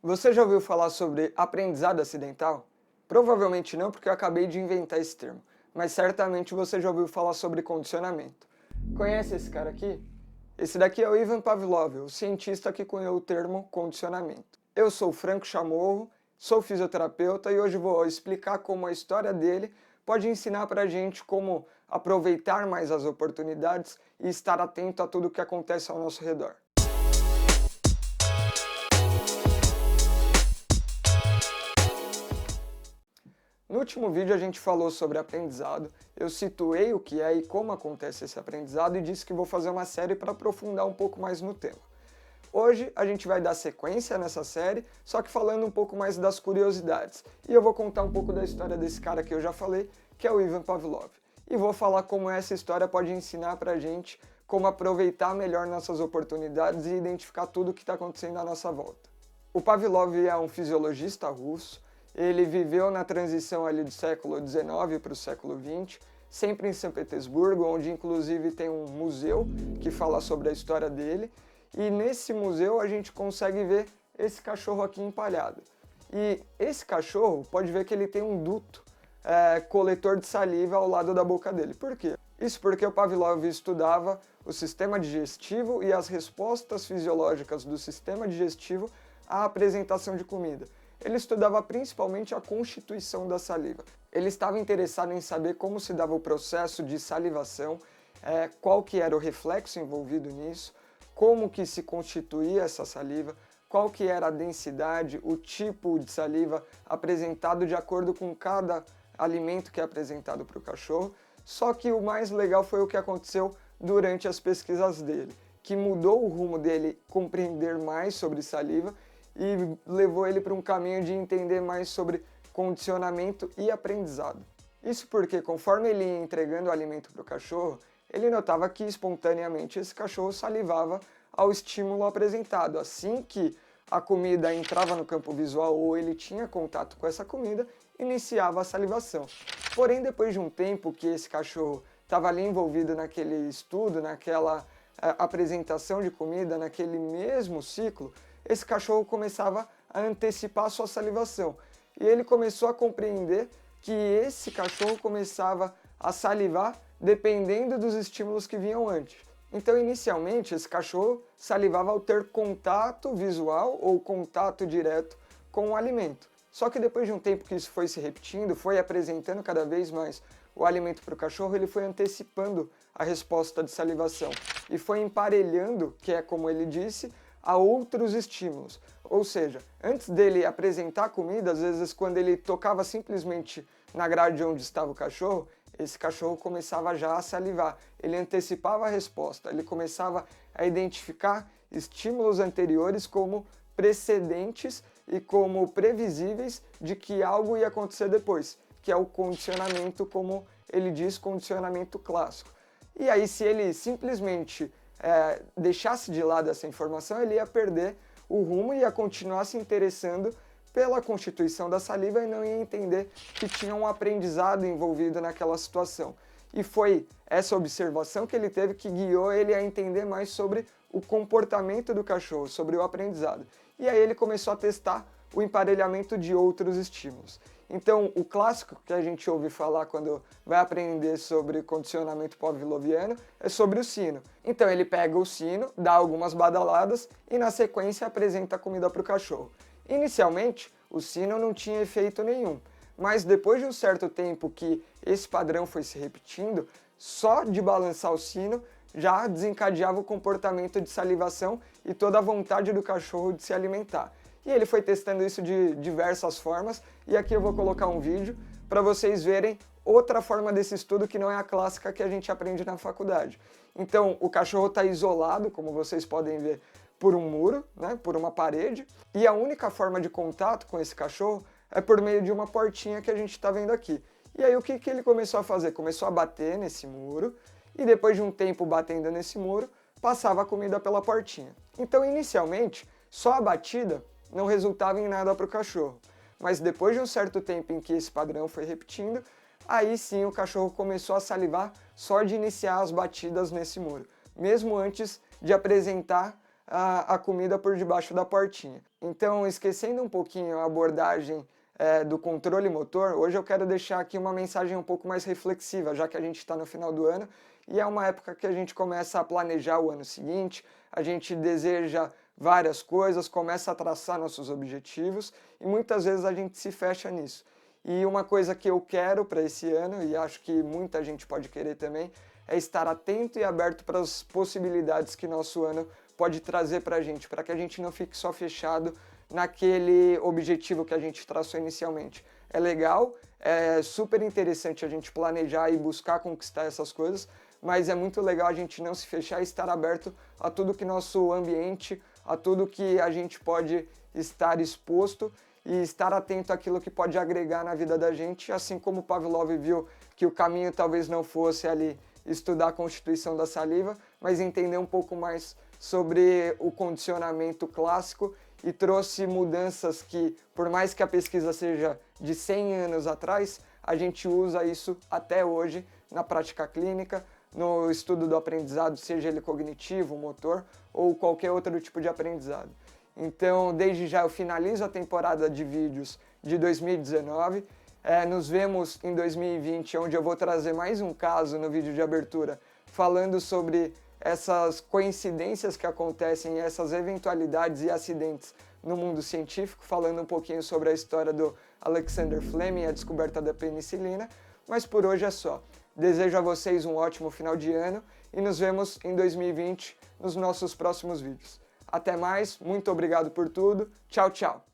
Você já ouviu falar sobre aprendizado acidental? Provavelmente não, porque eu acabei de inventar esse termo, mas certamente você já ouviu falar sobre condicionamento. Conhece esse cara aqui? Esse daqui é o Ivan Pavlov, o cientista que cunhou o termo condicionamento. Eu sou o Franco Chamorro, sou fisioterapeuta e hoje vou explicar como a história dele pode ensinar para a gente como aproveitar mais as oportunidades e estar atento a tudo o que acontece ao nosso redor. No último vídeo a gente falou sobre aprendizado, eu situei o que é e como acontece esse aprendizado e disse que vou fazer uma série para aprofundar um pouco mais no tema. Hoje a gente vai dar sequência nessa série, só que falando um pouco mais das curiosidades. E eu vou contar um pouco da história desse cara que eu já falei, que é o Ivan Pavlov. E vou falar como essa história pode ensinar pra gente como aproveitar melhor nossas oportunidades e identificar tudo o que está acontecendo à nossa volta. O Pavlov é um fisiologista russo. Ele viveu na transição ali do século XIX para o século XX, sempre em São Petersburgo, onde inclusive tem um museu que fala sobre a história dele. E nesse museu a gente consegue ver esse cachorro aqui empalhado. E esse cachorro, pode ver que ele tem um duto coletor de saliva ao lado da boca dele. Por quê? Isso porque o Pavlov estudava o sistema digestivo e as respostas fisiológicas do sistema digestivo à apresentação de comida. Ele estudava principalmente a constituição da saliva. Ele estava interessado em saber como se dava o processo de salivação, qual que era o reflexo envolvido nisso, como que se constituía essa saliva, qual que era a densidade, o tipo de saliva apresentado de acordo com cada alimento que é apresentado para o cachorro. Só que o mais legal foi o que aconteceu durante as pesquisas dele, que mudou o rumo dele compreender mais sobre saliva e levou ele para um caminho de entender mais sobre condicionamento e aprendizado. Isso porque conforme ele ia entregando o alimento para o cachorro, ele notava que espontaneamente esse cachorro salivava ao estímulo apresentado. Assim que a comida entrava no campo visual ou ele tinha contato com essa comida, iniciava a salivação. Porém, depois de um tempo que esse cachorro estava ali envolvido naquele estudo, naquela apresentação de comida, naquele mesmo ciclo, esse cachorro começava a antecipar a sua salivação. E ele começou a compreender que esse cachorro começava a salivar dependendo dos estímulos que vinham antes. Então, inicialmente, esse cachorro salivava ao ter contato visual ou contato direto com o alimento. Só que depois de um tempo que isso foi se repetindo, foi apresentando cada vez mais o alimento para o cachorro, ele foi antecipando a resposta de salivação e foi emparelhando, que é como ele disse, a outros estímulos. Ou seja, antes dele apresentar a comida, às vezes quando ele tocava simplesmente na grade onde estava o cachorro, esse cachorro começava já a salivar. Ele antecipava a resposta, ele começava a identificar estímulos anteriores como precedentes e como previsíveis de que algo ia acontecer depois, que é o condicionamento, como ele diz, condicionamento clássico. E aí, se ele simplesmente deixasse de lado essa informação, ele ia perder o rumo e ia continuar se interessando pela constituição da saliva e não ia entender que tinha um aprendizado envolvido naquela situação. E foi essa observação que ele teve que guiou ele a entender mais sobre o comportamento do cachorro, sobre o aprendizado. E aí ele começou a testar o emparelhamento de outros estímulos. Então, o clássico que a gente ouve falar quando vai aprender sobre condicionamento pavloviano é sobre o sino. Então, ele pega o sino, dá algumas badaladas e, na sequência, apresenta a comida para o cachorro. Inicialmente, o sino não tinha efeito nenhum, mas depois de um certo tempo que esse padrão foi se repetindo, só de balançar o sino já desencadeava o comportamento de salivação e toda a vontade do cachorro de se alimentar. E ele foi testando isso de diversas formas, e aqui eu vou colocar um vídeo para vocês verem outra forma desse estudo que não é a clássica que a gente aprende na faculdade. Então, o cachorro está isolado, como vocês podem ver, por um muro, né, por uma parede, e a única forma de contato com esse cachorro é por meio de uma portinha que a gente está vendo aqui. E aí o que ele começou a fazer? Começou a bater nesse muro, e depois de um tempo batendo nesse muro, passava a comida pela portinha. Então, inicialmente, só a batida não resultava em nada para o cachorro. Mas depois de um certo tempo em que esse padrão foi repetindo, aí sim o cachorro começou a salivar só de iniciar as batidas nesse muro, mesmo antes de apresentar a comida por debaixo da portinha. Então, esquecendo um pouquinho a abordagem do controle motor, hoje eu quero deixar aqui uma mensagem um pouco mais reflexiva, já que a gente está no final do ano e é uma época que a gente começa a planejar o ano seguinte, a gente deseja várias coisas, começa a traçar nossos objetivos e muitas vezes a gente se fecha nisso. E uma coisa que eu quero para esse ano, e acho que muita gente pode querer também, é estar atento e aberto para as possibilidades que nosso ano pode trazer para a gente, para que a gente não fique só fechado naquele objetivo que a gente traçou inicialmente. É legal, é super interessante a gente planejar e buscar conquistar essas coisas, mas é muito legal a gente não se fechar e estar aberto a tudo que nosso ambiente, a tudo que a gente pode estar exposto e estar atento àquilo que pode agregar na vida da gente, assim como Pavlov viu que o caminho talvez não fosse ali estudar a constituição da saliva, mas entender um pouco mais sobre o condicionamento clássico e trouxe mudanças que, por mais que a pesquisa seja de 100 anos atrás, a gente usa isso até hoje na prática clínica, no estudo do aprendizado, seja ele cognitivo, motor ou qualquer outro tipo de aprendizado. Então, desde já eu finalizo a temporada de vídeos de 2019. Nos vemos em 2020, onde eu vou trazer mais um caso no vídeo de abertura, falando sobre essas coincidências que acontecem, essas eventualidades e acidentes no mundo científico, falando um pouquinho sobre a história do Alexander Fleming, a descoberta da penicilina. Mas por hoje é só. Desejo a vocês um ótimo final de ano e nos vemos em 2020 nos nossos próximos vídeos. Até mais, muito obrigado por tudo. Tchau, tchau!